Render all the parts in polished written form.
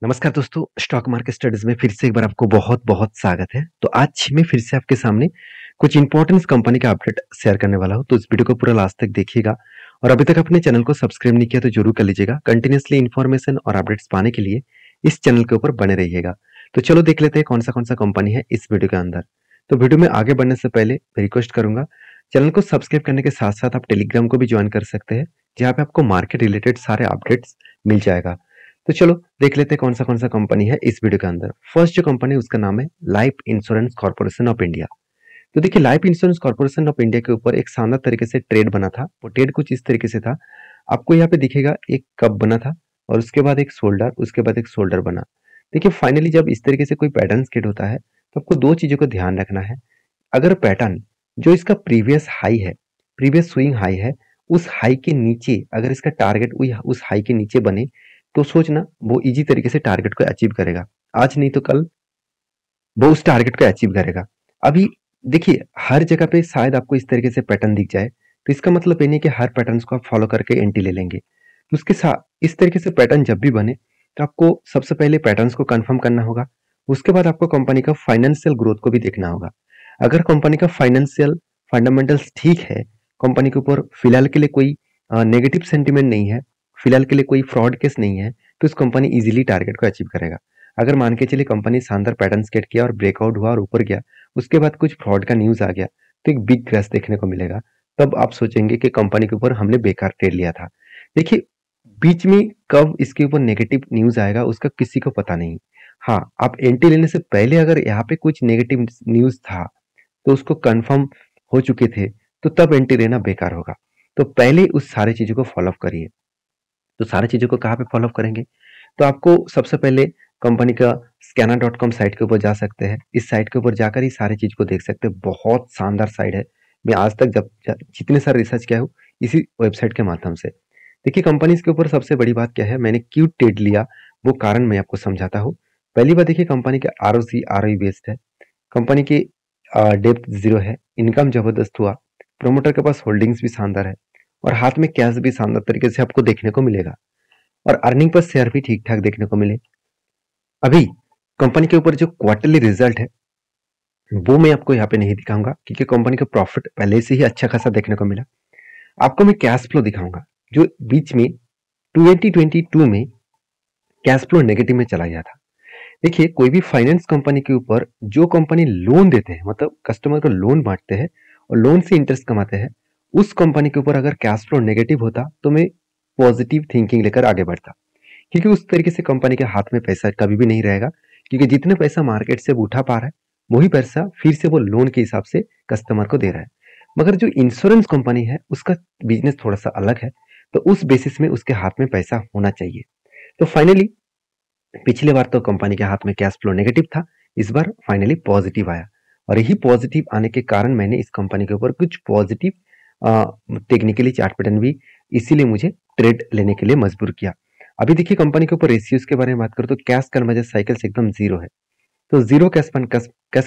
नमस्कार दोस्तों, stock market studies में फिर से एक बार आपको बहुत-बहुत स्वागत है। तो आज मैं फिर से आपके सामने कुछ इंपॉर्टेंट कंपनी का अपडेट शेयर करने वाला हूँ, तो इस वीडियो को पूरा लास्ट तक देखिएगा और अभी तक अपने चैनल को सब्सक्राइब नहीं किया तो जरूर कर लीजिएगा। कंटिन्यूअसली इन्फॉर्मेशन और अपडेट्स पाने के लिए इस चैनल के ऊपर बने रहिएगा। तो चलो देख लेते हैं कौन सा कंपनी है इस वीडियो के अंदर। तो वीडियो में आगे बढ़ने से पहले मैं रिक्वेस्ट करूंगा, चैनल को सब्सक्राइब करने के साथ-साथ आप टेलीग्राम को भी ज्वाइन कर सकते हैं, जहाँ पे आपको मार्केट रिलेटेड सारे अपडेट्स मिल जाएगा। तो चलो देख लेते हैं कौन सा कंपनी है इस वीडियो के अंदर। फर्स्ट जो कंपनी है उसका नाम है life insurance corporation of India. तो देखिए, life insurance corporation of India के ऊपर एक शानदार तरीके से ट्रेड बना था। वो ट्रेड कुछ इस तरीके से था, आपको यहाँ पे दिखेगा एक कप बना था और उसके बाद एक शोल्डर, उसके बाद एक शोल्डर बना। देखिए फाइनली जब इस तरीके से कोई पैटर्न क्रिएट होता है तो आपको दो चीजों का ध्यान रखना है। अगर पैटर्न जो इसका प्रीवियस हाई है, प्रीवियस स्विंग हाई है, उस हाई के नीचे अगर इसका टारगेट उस हाई के नीचे बने तो सोचना वो इजी तरीके से टारगेट को अचीव करेगा। आज नहीं तो कल वो उस टारगेट को अचीव करेगा। अभी देखिए हर जगह पे शायद आपको इस तरीके से पैटर्न दिख जाए, तो इसका मतलब ये नहीं कि हर पैटर्न्स को आप फॉलो करके एंट्री ले लेंगे। तो उसके साथ इस तरीके से पैटर्न जब भी बने तो आपको सबसे पहले पैटर्न्स को कंफर्म करना होगा। उसके बाद आपको कंपनी का फाइनेंशियल ग्रोथ को भी देखना होगा। अगर कंपनी का फाइनेंशियल फंडामेंटल्स ठीक है, कंपनी के ऊपर फिलहाल के लिए कोई नेगेटिव सेंटिमेंट नहीं है, फिलहाल के लिए कोई फ्रॉड केस नहीं है, तो इस कंपनी इजीली टारगेट को अचीव करेगा। अगर मान के चलिए कंपनी शानदार पैटर्न सेट किया और ब्रेकआउट हुआ और ऊपर गया, उसके बाद कुछ फ्रॉड का न्यूज आ गया, तो एक बिग क्रैश देखने को मिलेगा। तब आप सोचेंगे कि कंपनी के ऊपर हमने बेकार ट्रेड लिया था। देखिए बीच में कब इसके ऊपर नेगेटिव न्यूज आएगा उसका किसी को पता नहीं। हाँ, आप एंट्री लेने से पहले अगर यहाँ पे कुछ नेगेटिव न्यूज था तो उसको कंफर्म हो चुके थे, तो तब एंट्री लेना बेकार होगा। तो पहले उस सारी चीजों को फॉलो करिए। तो सारी चीजों को कहाँ पे फॉलो करेंगे? तो आपको सबसे पहले कंपनी का scanner.com साइट के ऊपर जा सकते हैं। इस साइट के ऊपर जाकर ही सारी चीज को देख सकते हैं। बहुत शानदार साइट है। मैं आज तक जितने सारे रिसर्च किया हूँ इसी वेबसाइट के माध्यम से। देखिए कंपनी के ऊपर सबसे बड़ी बात क्या है, मैंने क्यों ट्रेड लिया वो कारण मैं आपको समझाता हूँ। पहली बात देखिए, कंपनी के आरओसी आरओई बेस्ड है। कंपनी की डेप्थ जीरो है, इनकम जबरदस्त हुआ, प्रोमोटर के पास होल्डिंग्स भी शानदार है और हाथ में कैश भी शानदार तरीके से आपको देखने को मिलेगा और अर्निंग पर शेयर भी ठीक ठाक देखने को मिले। अभी कंपनी के ऊपर जो क्वार्टरली रिजल्ट है वो मैं आपको यहाँ पे नहीं दिखाऊंगा, क्योंकि कंपनी का प्रॉफिट पहले से ही अच्छा खासा देखने को मिला। आपको मैं कैश फ्लो दिखाऊंगा जो बीच में 2022 में कैश फ्लो नेगेटिव में चला गया था। देखिए कोई भी फाइनेंस कंपनी के ऊपर जो कंपनी लोन देते हैं, मतलब कस्टमर को लोन बांटते हैं और लोन से इंटरेस्ट कमाते हैं, उस कंपनी के ऊपर अगर कैश फ्लो नेगेटिव होता तो मैं पॉजिटिव थिंकिंग लेकर आगे बढ़ता, क्योंकि उस तरीके से कंपनी के हाथ में पैसा कभी भी नहीं रहेगा। क्योंकि जितना पैसा मार्केट से वो उठा पा रहा है वही पैसा फिर से वो लोन के हिसाब से कस्टमर को दे रहा है। मगर जो इंश्योरेंस कंपनी है उसका बिजनेस थोड़ा सा अलग है, तो उस बेसिस में उसके हाथ में पैसा होना चाहिए। तो फाइनली पिछले बार तो कंपनी के हाथ में कैश फ्लो नेगेटिव था, इस बार फाइनली पॉजिटिव आया और यही पॉजिटिव आने के कारण मैंने इस कंपनी के ऊपर कुछ पॉजिटिव टेक्निकली चार्ट पैटर्न भी इसीलिए मुझे ट्रेड लेने के लिए मजबूर किया। अभी देखिए कंपनी के ऊपर रेशियोज के बारे में बात करूँ तो कैश कन्वर्जन साइकिल्स एकदम जीरो है, तो जीरो कैश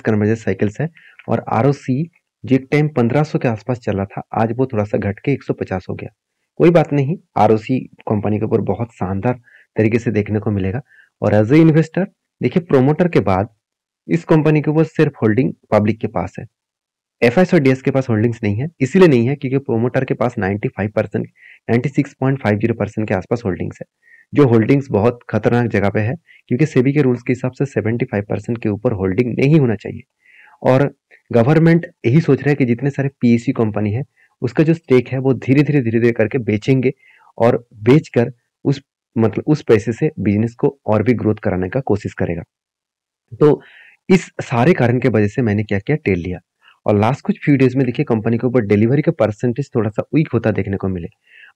कन्वर्जन साइकिल्स है। और आरओसी जो एक टाइम 1500 के आसपास चला था, आज वो थोड़ा सा घट के 150 हो गया। कोई बात नहीं, आरओसी कंपनी के ऊपर बहुत शानदार तरीके से देखने को मिलेगा। और एज ए इन्वेस्टर देखिए, प्रोमोटर के बाद इस कंपनी के ऊपर सिर्फ होल्डिंग पब्लिक के पास है, एफएस और डीएस के पास होल्डिंग्स नहीं है। इसीलिए नहीं है क्योंकि प्रोमोटर के पास 95% 96.50% के आसपास होल्डिंग्स है, जो होल्डिंग्स बहुत खतरनाक जगह पे है, क्योंकि सेबी के रूल्स के हिसाब से 75% के ऊपर होल्डिंग नहीं होना चाहिए। और गवर्नमेंट यही सोच रहा है कि जितने सारे पीएसयू कंपनी है उसका जो स्टेक है वो धीरे धीरे करके बेचेंगे और बेचकर उस मतलब उस पैसे से बिजनेस को और भी ग्रोथ कराने का कोशिश करेगा। तो इस सारे कारण के वजह से मैंने क्या किया, ट्रेड लिया। और लास्ट कुछ फ्यू डेज में देखिए कंपनी के ऊपर डिलीवरी का परसेंटेज थोड़ा सा वीक होता देखने को मिले।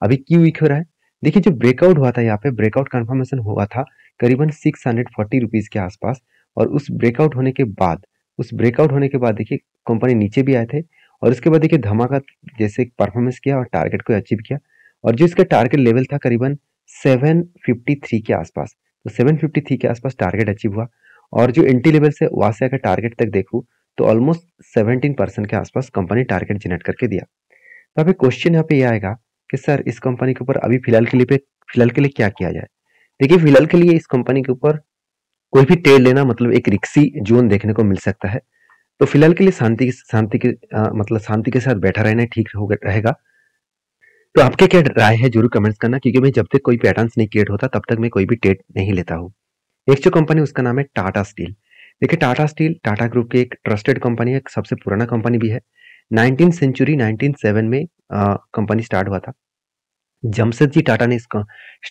अभी क्यों वीक हो रहा है? देखिए जो ब्रेकआउट हुआ था, यहाँ पे ब्रेकआउट कंफर्मेशन हुआ था करीबन 640 रुपीज के आसपास। और उस ब्रेकआउट होने के बाद देखिए कंपनी नीचे भी आए थे और उसके बाद देखिए धमाका जैसे परफॉर्मेंस किया और टारगेट को अचीव किया। और जो इसका टारगेट लेवल था करीबन 753 के आसपास, तो 753 के आसपास टारगेट अचीव हुआ। और जो एंट्री लेवल से वहां से अगर टारगेट तक देखूं तो ऑलमोस्ट 17% के आसपास कंपनी टारगेट जनरेट करके दिया। तो अभी क्वेश्चन यहाँ पे ये आएगा कि सर इस कंपनी के ऊपर अभी फिलहाल के लिए क्या किया जाए? देखिए फिलहाल के लिए इस कंपनी के ऊपर कोई भी ट्रेड लेना मतलब एक रिक्सी जोन देखने को मिल सकता है। तो फिलहाल के लिए शांति के साथ बैठा रहना ठीक रहेगा। तो आपके क्या राय है जरूर कमेंट्स करना, क्योंकि मैं जब तक कोई पैटर्न्स नहीं क्रिएट होता तब तक मैं कोई भी ट्रेड नहीं लेता हूँ। नेक्स्ट जो कंपनी उसका नाम है टाटा स्टील। देखिए टाटा स्टील टाटा ग्रुप की एक ट्रस्टेड कंपनी है, सबसे पुराना कंपनी भी है। 19th सेंचुरी 1907 में कंपनी स्टार्ट हुआ था। जमशेद जी टाटा ने इसका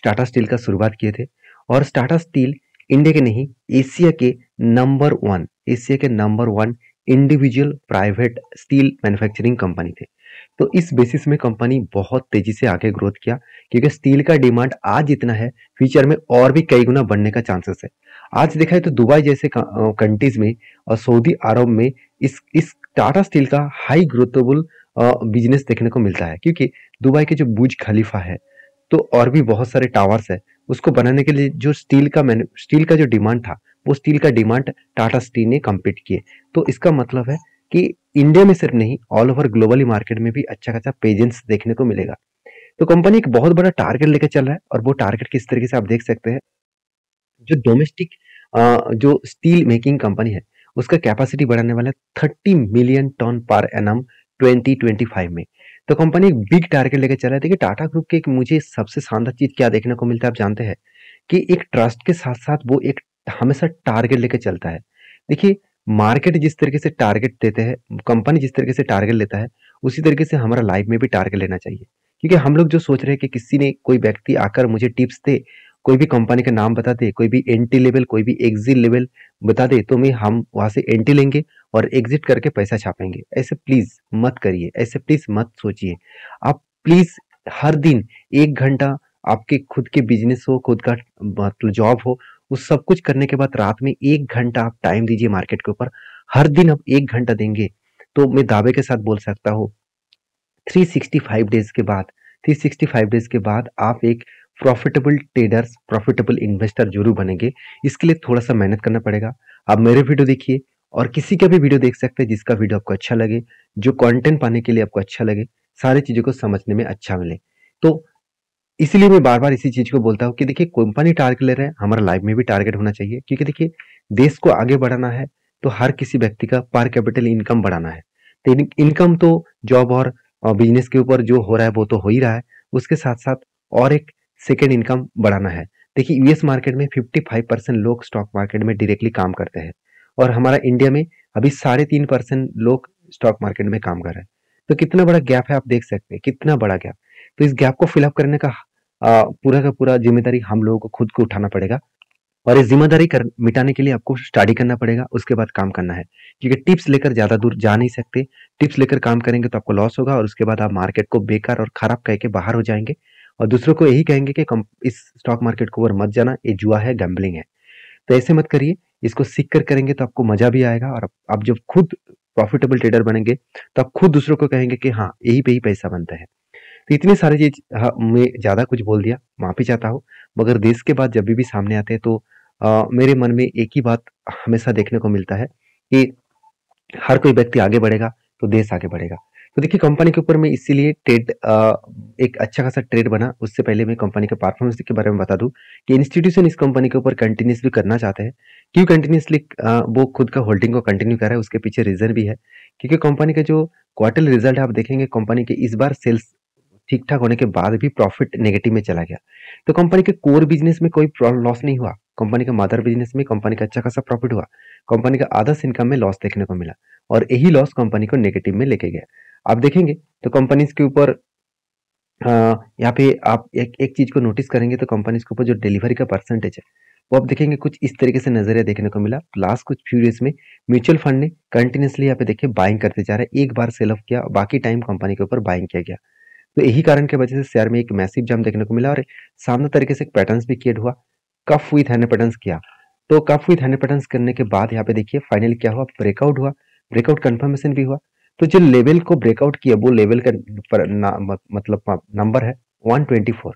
टाटा स्टील का शुरुआत किए थे। और टाटा स्टील इंडिया के नहीं, एशिया के number one individual private steel manufacturing company थे। तो इस बेसिस में कंपनी बहुत तेजी से आगे ग्रोथ किया, क्योंकि स्टील का डिमांड आज इतना है, फ्यूचर में और भी कई गुना बढ़ने का चांसेस है। आज देखा है तो दुबई जैसे कंट्रीज में और सऊदी अरब में इस टाटा स्टील का हाई ग्रोथेबल बिजनेस देखने को मिलता है, क्योंकि दुबई के जो बुर्ज खलीफा है तो और भी बहुत सारे टावर्स है, उसको बनाने के लिए जो स्टील का जो डिमांड था, वो स्टील का डिमांड टाटा स्टील ने कम्पीट किए। तो इसका मतलब है कि इंडिया में सिर्फ नहीं, ऑल ओवर ग्लोबली मार्केट में भी अच्छा खासा प्रेजेंस देखने को मिलेगा। तो कंपनी एक बहुत बड़ा टारगेट लेकर चल रहा है, और वो टारगेट किस तरीके से आप देख सकते हैं। जो डोमेस्टिक जो स्टील मेकिंग कंपनी है, उसका कैपेसिटी बढ़ाने वाला है 30 मिलियन टन पर एनम 2025 में। तो कंपनी एक बिग टारगेट लेकर चल रहा है। देखिए टाटा ग्रुप के एक मुझे सबसे शानदार चीज क्या देखने को मिलता है, आप जानते हैं कि एक ट्रस्ट के साथ साथ वो एक हमेशा टारगेट लेकर चलता है। देखिए मार्केट जिस तरीके से टारगेट देते हैं, कंपनी जिस तरीके से टारगेट लेता है, उसी तरीके से हमारा लाइफ में भी टारगेट लेना चाहिए। क्योंकि हम लोग जो सोच रहे हैं कि किसी ने कोई व्यक्ति आकर मुझे टिप्स दे, कोई भी कंपनी का नाम बता दे, कोई भी एंट्री लेवल कोई भी एग्जिट लेवल बता दे, तो मैं हम वहां से एंट्री लेंगे और एग्जिट करके पैसा छापेंगे। ऐसे प्लीज मत करिए, ऐसे प्लीज मत सोचिए। आप प्लीज हर दिन 1 घंटा आपके खुद के बिजनेस हो, खुद का मतलब जॉब हो, उस सब कुछ करने के बाद रात में 1 घंटा आप टाइम दीजिए मार्केट के ऊपर। हर दिन आप 1 घंटा देंगे तो मैं दावे के साथ बोल सकता हूँ 365 डेज के बाद 365 डेज के बाद आप एक प्रॉफिटेबल ट्रेडर्स, प्रॉफिटेबल इन्वेस्टर जरूर बनेंगे। इसके लिए थोड़ा सा मेहनत करना पड़ेगा। आप मेरे वीडियो देखिए और किसी का भी वीडियो देख सकते हैं जिसका वीडियो आपको अच्छा लगे, जो कंटेंट पाने के लिए आपको अच्छा लगे, सारी चीजों को समझने में अच्छा मिले। तो इसलिए मैं बार बार इसी चीज को बोलता हूँ कि देखिए कंपनी टारगेट ले रहे हैं, हमारा लाइफ में भी टारगेट होना चाहिए। क्योंकि देखिए देश को आगे बढ़ाना है तो हर किसी व्यक्ति का पर कैपिटल इनकम बढ़ाना है। तो इनकम तो जॉब और बिजनेस के ऊपर जो हो रहा है वो तो हो ही रहा है, उसके साथ साथ और एक सेकेंड इनकम बढ़ाना है। देखिए यूएस मार्केट में 55% लोग स्टॉक मार्केट में डायरेक्टली काम करते हैं, और हमारा इंडिया में अभी 3.5% लोग स्टॉक मार्केट में काम कर रहे हैं। तो कितना बड़ा गैप है, आप देख सकते हैं कितना बड़ा गैप। तो इस गैप को फिलअप करने का पूरा का पूरा जिम्मेदारी हम लोगों को खुद को उठाना पड़ेगा, और इस जिम्मेदारी मिटाने के लिए आपको स्टडी करना पड़ेगा, उसके बाद काम करना है। क्योंकि टिप्स लेकर ज्यादा दूर जा नहीं सकते। टिप्स लेकर काम करेंगे तो आपको लॉस होगा, और उसके बाद आप मार्केट को बेकार और खराब कह के बाहर हो जाएंगे, और दूसरों को यही कहेंगे कि इस स्टॉक मार्केट को ओवर मत जाना, ये जुआ है, गैम्बलिंग है। तो ऐसे मत करिए। इसको सीख कर करेंगे तो आपको मजा भी आएगा, और आप जब खुद प्रॉफिटेबल ट्रेडर बनेंगे तो आप खुद दूसरों को कहेंगे कि हाँ यही पे ही पैसा बनता है। तो इतनी सारी चीज, हाँ, मैं ज्यादा कुछ बोल दिया, माफी चाहता हूँ। मगर देश के बाद जब भी सामने आते हैं तो मेरे मन में एक ही बात हमेशा देखने को मिलता है कि हर कोई व्यक्ति आगे बढ़ेगा तो देश आगे बढ़ेगा। तो देखिए कंपनी के ऊपर मैं इसीलिए ट्रेड एक अच्छा खासा ट्रेड बना। उससे पहले मैं कंपनी के परफॉर्मेंस के बारे में बता दूं कि इंस्टीट्यूशन इस कंपनी के ऊपर कंटिन्यूसली करना चाहते हैं। क्यों कंटिन्यूसली वो खुद का होल्डिंग को कंटिन्यू कर रहा है, उसके पीछे रीजन भी है। क्योंकि कंपनी का जो क्वार्टरली रिजल्ट आप देखेंगे, कंपनी के इस बार सेल्स ठीक ठाक होने के बाद भी प्रॉफिट नेगेटिव में चला गया। तो कंपनी के कोर बिजनेस में कोई लॉस नहीं हुआ, कंपनी का मदर बिजनेस में कंपनी का अच्छा खासा प्रॉफिट हुआ, कंपनी का अदर्स इनकम में लॉस देखने को मिला, और यही लॉस कंपनी को नेगेटिव में लेके गया। आप देखेंगे तो कंपनीज के ऊपर यहाँ पे आप एक चीज को नोटिस करेंगे तो कंपनीज के ऊपर जो डिलीवरी का परसेंटेज है वो आप देखेंगे कुछ इस तरीके से नजरिया देखने को मिला। लास्ट कुछ फ्यू डेज में म्यूचुअल फंड ने कंटिन्यूसली यहाँ पे देखिए बाइंग करते जा रहे हैं। एक बार सेल ऑफ किया, बाकी टाइम कंपनी के ऊपर बाइंग किया गया। तो यही कारण की वजह से शेयर में एक मैसिव जंप देखने को मिला, और शानदार तरीके से पैटर्न्स भी क्रिएट हुआ। कफ विथ हैंड पैटर्न्स किया, तो कफ विथ हैंड पैटर्न्स करने के बाद यहाँ पे देखिए फाइनली क्या हुआ, ब्रेकआउट हुआ, ब्रेकआउट कंफर्मेशन भी हुआ। तो जो लेवल को ब्रेकआउट किया वो लेवल का मतलब नंबर है 124।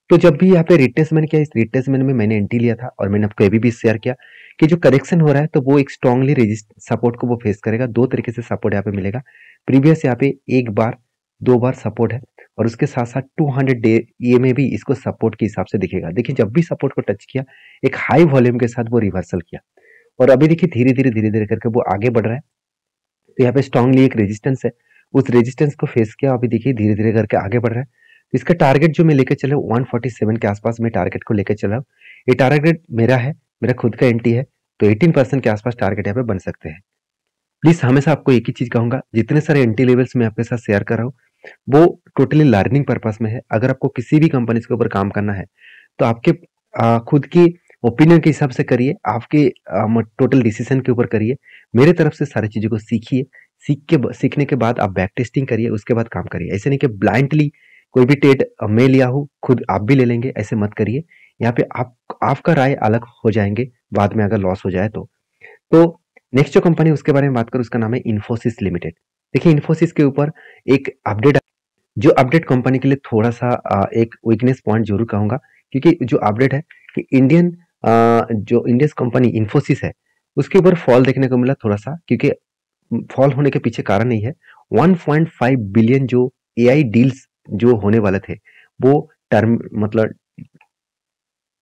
तो जब भी यहाँ पे रिट्रेसमेंट किया, इस रिट्रेसमेंट में मैंने एंट्री लिया था, और मैंने आपको अभी भी शेयर किया कि जो करेक्शन हो रहा है तो वो एक स्ट्रांगली रेजिस्ट सपोर्ट को वो फेस करेगा। दो तरीके से सपोर्ट यहाँ पे मिलेगा। प्रीवियस यहाँ पे एक बार 2 बार सपोर्ट है, और उसके साथ साथ 200 डे ये में भी इसको सपोर्ट के हिसाब से दिखेगा। देखिए जब भी सपोर्ट को टच किया एक हाई वॉल्यूम के साथ वो रिवर्सल किया और अभी देखिए धीरे धीरे करके वो आगे बढ़ रहा है। तो यहाँ पे स्ट्रांगली एक रेजिस्टेंस है, उस रेजिस्टेंस को फेस किया, अभी देखिए धीरे धीरे करके आगे बढ़ रहा है। तो इसका टारगेट जो मैं लेके चला 147 के आसपास मैं टारगेट को लेकर चला हूँ। ये टारगेट मेरा है, मेरा खुद का एंट्री है, तो 18% के आसपास टारगेट यहाँ पे बन सकते हैं। प्लीज हमेशा आपको एक ही चीज कहूंगा, जितने सारे एंट्री लेवल्स मैं आपके साथ शेयर कर रहा हूँ वो टोटली लर्निंग पर्पस में है। अगर आपको किसी भी कंपनी के ऊपर काम करना है तो आपके खुद की ओपिनियन के हिसाब से करिए, आपके टोटल डिसीजन के ऊपर करिए। मेरे तरफ से सारी चीजों को सीखिए, सीखने के बाद आप बैक टेस्टिंग करिए, उसके बाद काम करिए। ऐसे नहीं कि ब्लाइंडली कोई भी ट्रेड मैं लिया हूँ खुद आप भी ले लेंगे, ऐसे मत करिए। यहाँ पे आपका राय अलग हो जाएंगे बाद में अगर लॉस हो जाए तो नेक्स्ट जो कंपनी उसके बारे में बात करूं उसका नाम है इन्फोसिस लिमिटेड। देखिए इन्फोसिस के ऊपर एक अपडेट, जो अपडेट कंपनी के लिए थोड़ा सा एक वीकनेस पॉइंट जरूर कहूंगा, क्योंकि जो अपडेट है कि जो इंडियन कंपनी इन्फोसिस है उसके ऊपर फॉल देखने को मिला थोड़ा सा, क्योंकि फॉल होने के पीछे कारण नहीं है। 1.5 बिलियन जो एआई डील्स जो होने वाले थे वो मतलब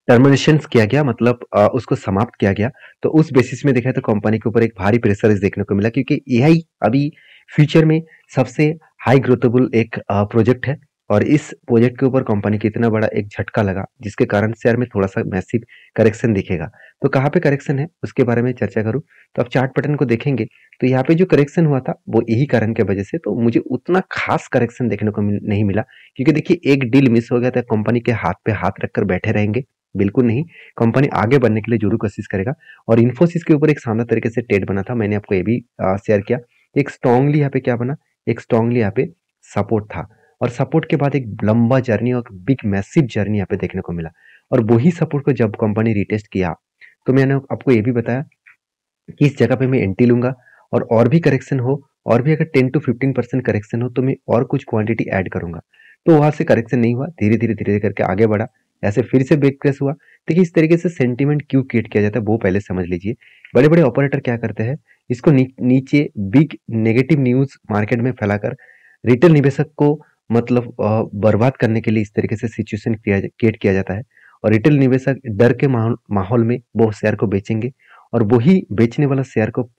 टर्मिनेशन किया गया, मतलब उसको समाप्त किया गया। तो उस बेसिस में देखा तो कंपनी के ऊपर एक भारी प्रेशर देखने को मिला, क्योंकि एआई अभी फ्यूचर में सबसे हाई ग्रोथेबल एक प्रोजेक्ट है और इस प्रोजेक्ट के ऊपर कंपनी को इतना बड़ा एक झटका लगा जिसके कारण शेयर में थोड़ा सा मैसिव करेक्शन दिखेगा। तो कहाँ पे करेक्शन है उसके बारे में चर्चा करूं तो आप चार्ट पैटर्न को देखेंगे तो यहाँ पे जो करेक्शन हुआ था वो यही कारण की वजह से, तो मुझे उतना खास करेक्शन देखने को नहीं मिला, क्योंकि देखिए एक डील मिस हो गया था, कंपनी के हाथ पे हाथ रखकर बैठे रहेंगे बिल्कुल नहीं। कंपनी आगे बढ़ने के लिए जरूर कोशिश करेगा। और इन्फोसिस के ऊपर एक शानदार तरीके से ट्रेड बना था, मैंने आपको ये भी शेयर किया। एक स्ट्रांगली यहाँ पे क्या बना, एक स्ट्रांगली यहाँ पे सपोर्ट था और सपोर्ट के बाद एक लंबा जर्नी और बिग मैसिव जर्नी यहाँ पे देखने को मिला। और वही सपोर्ट को जब कंपनी रिटेस्ट किया तो मैंने आपको ये भी बताया कि इस जगह पे मैं एंट्री लूंगा और भी करेक्शन हो, और भी अगर 10 to 15% करेक्शन हो तो मैं और कुछ क्वांटिटी ऐड करूंगा। तो वहां से करेक्शन नहीं हुआ, धीरे धीरे करके आगे बढ़ा, ऐसे फिर से ब्रेक क्रैश हुआ। देखिए इस तरीके से सेंटीमेंट क्यों क्रिएट किया जाता है वो पहले समझ लीजिए। बड़े बड़े ऑपरेटर क्या करते हैं, इसको नीचे बिग नेगेटिव न्यूज मार्केट में फैलाकर रिटेल निवेशक को मतलब बर्बाद करने के लिए इस तरीके से सिचुएशन क्रिएट किया जाता है। और रिटेल निवेशक डर के माहौल में वो शेयर को बेचेंगे और वही बेचने वाला शेयर को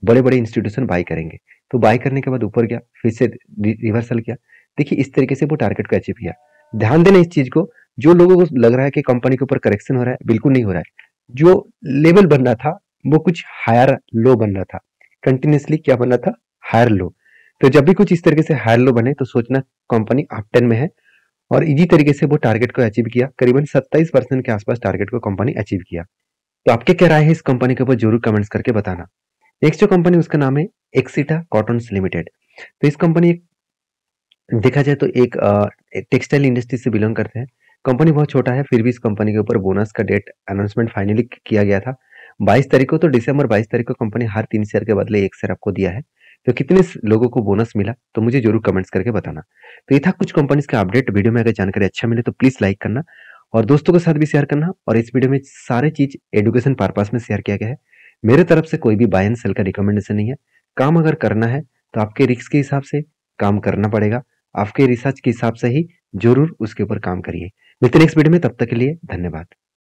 बड़े बड़े इंस्टीट्यूशन बाय करेंगे। तो बाय करने के बाद ऊपर गया, फिर से रिवर्सल किया। देखिए इस तरीके से वो टारगेट को अचीव किया। ध्यान देना इस चीज को, जो लोगों को लग रहा है कि कंपनी के ऊपर करेक्शन हो रहा है, बिल्कुल नहीं हो रहा है। जो लेवल बन रहा था वो कुछ हायर लो बन रहा था, कंटिन्यूसली क्या बन रहा था, हायर लो। तो जब भी कुछ इस तरीके से हायर लो बने तो सोचना कंपनी अप ट्रेंड में है। और इसी तरीके से वो टारगेट को अचीव किया, करीबन 27% के आसपास टारगेट को कंपनी अचीव किया। तो आपके क्या राय है इस कंपनी के ऊपर जरूर कमेंट्स करके बताना। नेक्स्ट जो कंपनी उसका नाम है एक्सिटा कॉटन्स लिमिटेड। तो इस कंपनी देखा जाए तो एक टेक्सटाइल इंडस्ट्री से बिलोंग करते हैं। कंपनी बहुत छोटा है, फिर भी इस कंपनी के ऊपर बोनस का डेट अनाउंसमेंट फाइनली किया गया था 22 तारीख को। तो दिसंबर 22 तारीख को कंपनी हर 3 शेयर के बदले 1 शेयर आपको दिया है। तो कितने लोगों को बोनस मिला तो मुझे जरूर कमेंट्स करके बताना। तो ये था कुछ कंपनीज का अपडेट। वीडियो में अगर जानकारी अच्छा मिले तो प्लीज लाइक करना और दोस्तों के साथ भी शेयर करना। और इस वीडियो में सारे चीज एजुकेशन पर्पस में शेयर किया गया है। मेरे तरफ से कोई भी बाय एंड सेल का रिकमेंडेशन नहीं है। काम अगर करना है तो आपके रिस्क के हिसाब से काम करना पड़ेगा, आपके रिसर्च के हिसाब से ही जरूर उसके ऊपर काम करिए। मिलते हैं नेक्स्ट वीडियो में, तब तक के लिए धन्यवाद।